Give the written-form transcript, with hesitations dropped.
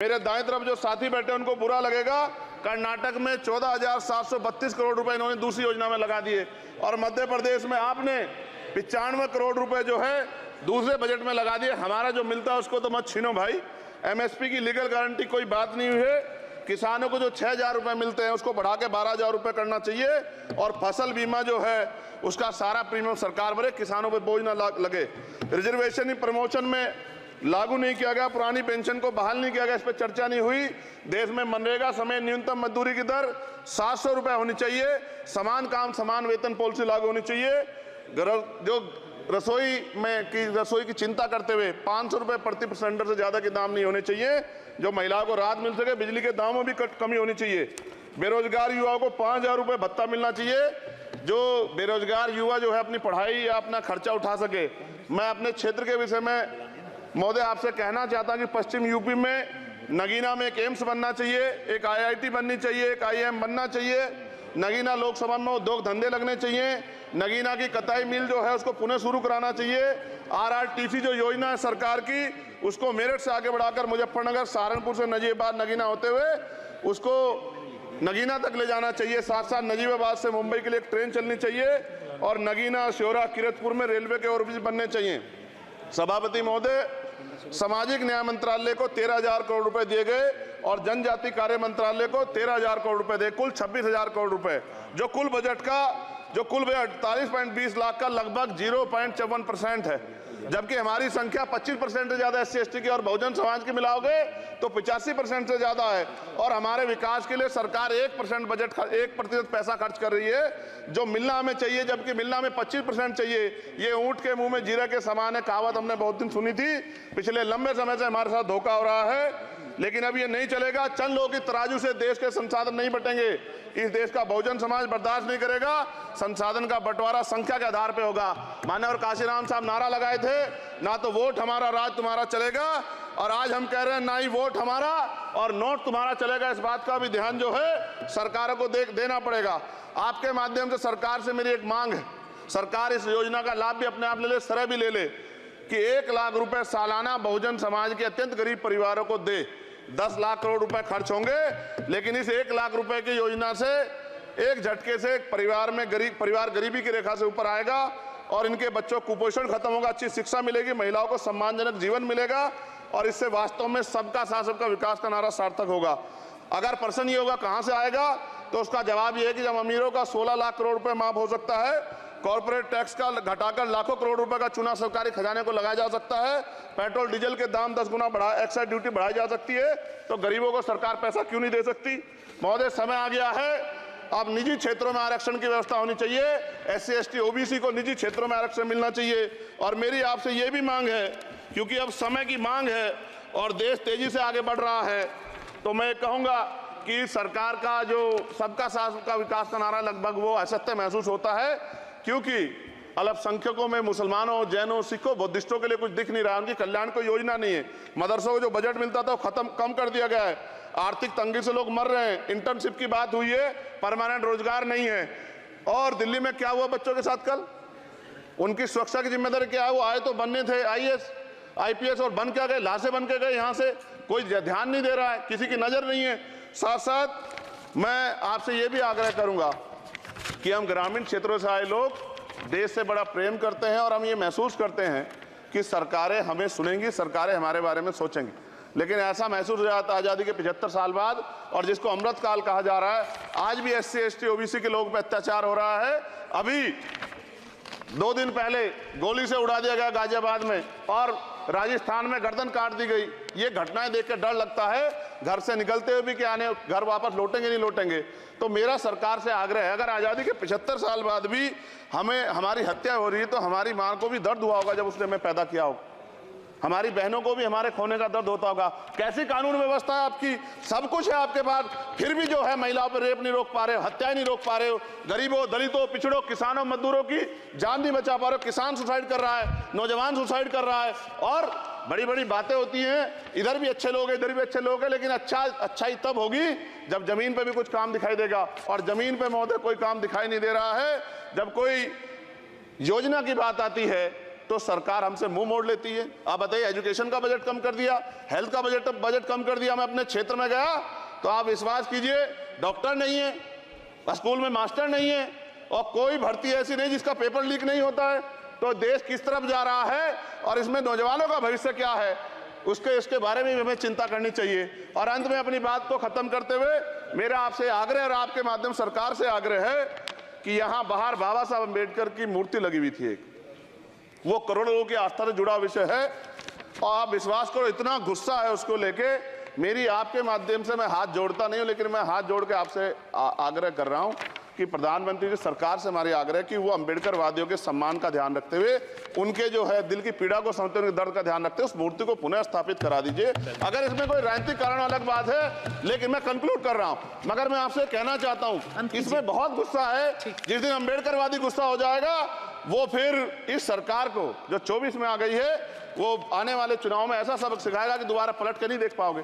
मेरे दाएं तरफ जो साथी बैठे उनको बुरा लगेगा, कर्नाटक में 14,732 करोड़ रुपए इन्होंने दूसरी योजना में लगा दिए, और मध्य प्रदेश में आपने 95 करोड़ रुपए जो है दूसरे बजट में लगा दिए। हमारा जो मिलता है उसको तो मत छीनो भाई। एमएसपी की लीगल गारंटी कोई बात नहीं हुई है। किसानों को जो 6,000 रुपए मिलते हैं उसको बढ़ा के 12,000 रुपए करना चाहिए, और फसल बीमा जो है उसका सारा प्रीमियम सरकार भरे, किसानों पे बोझ ना लगे। रिजर्वेशन ही प्रमोशन में लागू नहीं किया गया, पुरानी पेंशन को बहाल नहीं किया गया, इस पर चर्चा नहीं हुई। देश में मनरेगा समेत न्यूनतम मजदूरी की दर 700 रुपए होनी चाहिए। समान काम समान वेतन पॉलिसी लागू होनी चाहिए। जो रसोई की चिंता करते हुए 500 रुपए प्रति सिलेंडर से ज्यादा के दाम नहीं होने चाहिए, जो महिलाओं को राहत मिल सके। बिजली के दामों में भी कमी होनी चाहिए। बेरोजगार युवाओं को 5,000 रुपए भत्ता मिलना चाहिए, जो बेरोजगार युवा जो है अपनी पढ़ाई या अपना खर्चा उठा सके। मैं अपने क्षेत्र के विषय में महोदय आपसे कहना चाहता हूं कि पश्चिम यूपी में नगीना में एक एम्स बनना चाहिए, एक IIT बननी चाहिए, एक IIM बनना चाहिए। नगीना लोकसभा में उद्योग धंधे लगने चाहिए। नगीना की कताई मिल जो है उसको पुनः शुरू कराना चाहिए। RRTC जो योजना है सरकार की, उसको मेरठ से आगे बढ़ाकर मुजफ्फरनगर, सहारनपुर से नजीबाबाद नगीना होते हुए उसको नगीना तक ले जाना चाहिए। साथ साथ नजीबाबाद से मुंबई के लिए एक ट्रेन चलनी चाहिए, और नगीना, श्योरा, किरतपुर में रेलवे के ओवरब्रिज बनने चाहिए। सभापति महोदय, सामाजिक न्याय मंत्रालय को 13,000 करोड़ रुपए दिए गए, और जनजाति कार्य मंत्रालय को 13,000 करोड़ रुपए दिए, कुल 26,000 करोड़ रुपए, जो कुल बजट 48.20 लाख का लगभग 0.54% है। जबकि हमारी संख्या 25% से ज्यादा SC ST की और बहुजन समाज की मिलाओगे तो 85% से ज्यादा है। और हमारे विकास के लिए सरकार 1% पैसा खर्च कर रही है, जो मिलना हमें चाहिए, जबकि मिलना हमें 25% चाहिए। ये ऊंट के मुंह में जीरे के समान है, कहावत हमने बहुत दिन सुनी थी। पिछले लंबे समय से हमारे साथ धोखा हो रहा है, लेकिन अब ये नहीं चलेगा। चंद लोगों की तराजू से देश के संसाधन नहीं बटेंगे। इस देश का बहुजन समाज बर्दाश्त नहीं करेगा। संसाधन का बंटवारा संख्या के आधार पे होगा। माननीय काशीराम साहब नारा लगाए थे, ना तो वोट हमारा राज तुम्हारा चलेगा, और आज हम कह रहे हैं ना ही वोट हमारा और नोट तुम्हारा चलेगा। इस बात का भी ध्यान जो है सरकारों को देना पड़ेगा। आपके माध्यम से सरकार से मेरी एक मांग है, सरकार इस योजना का लाभ भी अपने आप ले ले, सरह भी ले ले, कि 1 लाख रुपए सालाना बहुजन समाज के अत्यंत गरीब परिवारों को दे। 10 लाख करोड़ रुपए खर्च होंगे, लेकिन इस 1 लाख रुपए की योजना से एक झटके से एक परिवार गरीबी की रेखा से ऊपर आएगा, और इनके बच्चों को कुपोषण खत्म होगा, अच्छी शिक्षा मिलेगी, महिलाओं को सम्मानजनक जीवन मिलेगा, और इससे वास्तव में सबका साथ सबका विकास का नारा सार्थक होगा। अगर प्रश्न ये होगा कहां से आएगा, तो उसका जवाब ये है कि जब अमीरों का 16 लाख करोड़ रुपए माफ हो सकता है, कॉर्पोरेट टैक्स का घटाकर लाखों करोड़ रुपए का चुना सरकारी खजाने को लगाया जा सकता है, पेट्रोल डीजल के दाम 10 गुना एक्साइज ड्यूटी बढ़ाई जा सकती है, तो गरीबों को सरकार पैसा क्यों नहीं दे सकती। महोदय, समय आ गया है, अब निजी क्षेत्रों में आरक्षण की व्यवस्था होनी चाहिए। SC ST OBC को निजी क्षेत्रों में आरक्षण मिलना चाहिए। और मेरी आपसे ये भी मांग है, क्योंकि अब समय की मांग है और देश तेजी से आगे बढ़ रहा है, तो मैं कहूंगा कि सरकार का जो सबका साथ सबका विकास का नारा लगभग वो असत्य महसूस होता है, क्योंकि अल्पसंख्यकों में मुसलमानों, जैनों, सिखों, बुद्धिस्टों के लिए कुछ दिख नहीं रहा, उनकी कल्याण कोई योजना नहीं है। मदरसों को जो बजट मिलता था वो कम कर दिया गया है। आर्थिक तंगी से लोग मर रहे हैं। इंटर्नशिप की बात हुई है, परमानेंट रोजगार नहीं है। और दिल्ली में क्या हुआ बच्चों के साथ कल, उनकी सुरक्षा की जिम्मेदारी क्या है? वो आए तो बनने थे IAS IPS, और बन क्या गए, लाशें बन के गए। यहाँ से कोई ध्यान नहीं दे रहा है, किसी की नजर नहीं है। साथ साथ मैं आपसे ये भी आग्रह करूंगा कि हम ग्रामीण क्षेत्रों से आए लोग देश से बड़ा प्रेम करते हैं, और हम ये महसूस करते हैं कि सरकारें हमें सुनेंगी, सरकारें हमारे बारे में सोचेंगी। लेकिन ऐसा महसूस हो जाता है आज़ादी के 75 साल बाद, और जिसको अमृत काल कहा जा रहा है, आज भी SC ST OBC के लोगों पर अत्याचार हो रहा है। अभी 2 दिन पहले गोली से उड़ा दिया गया गाजियाबाद में, और राजस्थान में गर्दन काट दी गई। ये घटनाएं देख कर डर लगता है, घर से निकलते हुए भी कि आने घर वापस लौटेंगे नहीं लौटेंगे। तो मेरा सरकार से आग्रह है, अगर आज़ादी के 75 साल बाद भी हमारी हत्या हो रही है, तो हमारी मां को भी दर्द हुआ होगा जब उसने हमें पैदा किया हो। हमारी बहनों को भी हमारे खोने का दर्द होता होगा। कैसी कानून व्यवस्था है आपकी, सब कुछ है आपके पास, फिर भी जो है महिलाओं पर रेप नहीं रोक पा रहे हो, हत्याएं नहीं रोक पा रहे हो, गरीबों, दलितों, पिछड़ों, किसानों, मजदूरों की जान नहीं बचा पा रहे हो। किसान सुसाइड कर रहा है, नौजवान सुसाइड कर रहा है, और बड़ी बड़ी बातें होती हैं, इधर भी अच्छे लोग हैं, इधर भी अच्छे लोग हैं, लेकिन अच्छाई तब होगी जब जमीन पे भी कुछ काम दिखाई देगा। और जमीन पे महोदय कोई काम दिखाई नहीं दे रहा है। जब कोई योजना की बात आती है तो सरकार हमसे मुंह मोड़ लेती है। आप बताइए, एजुकेशन का बजट कम कर दिया, हेल्थ का बजट कम कर दिया। मैं अपने क्षेत्र में गया तो आप विश्वास कीजिए, डॉक्टर नहीं है, स्कूल में मास्टर नहीं है, और कोई भर्ती ऐसी नहीं जिसका पेपर लीक नहीं होता है। तो देश किस तरफ जा रहा है और इसमें नौजवानों का भविष्य क्या है, उसके बारे में हमें चिंता करनी चाहिए। और अंत में अपनी बात को खत्म करते हुए मेरा आपसे आग्रह और आपके माध्यम सरकार से आग्रह है कि यहाँ बाहर बाबा साहब अम्बेडकर की मूर्ति लगी हुई थी एक, वो करोड़ों लोगों की आस्था से जुड़ा विषय है, और आप विश्वास करो इतना गुस्सा है उसको लेके, मेरी आपके माध्यम से मैं हाथ जोड़ता नहीं हूं, लेकिन मैं हाथ जोड़ के आपसे आग्रह कर रहा हूं कि प्रधानमंत्री जी, सरकार से हमारी आग्रह कि वो अम्बेडकर वादियों के सम्मान का ध्यान रखते हुए, उनके जो है दिल की पीड़ा को समझते हुए, उनके दर्द का ध्यान रखते हुए उस मूर्ति को पुनः स्थापित करा दीजिए। अगर इसमें कोई राजनीतिक कारण अलग बात है, लेकिन मैं कंक्लूड कर रहा हूं, मगर मैं आपसे कहना चाहता हूं इसमें बहुत गुस्सा है। जिस दिन अम्बेडकरवादी गुस्सा हो जाएगा, वो फिर इस सरकार को जो 24 में आ गई है, वो आने वाले चुनाव में ऐसा सबक सिखाएगा कि दोबारा पलट के नहीं देख पाओगे।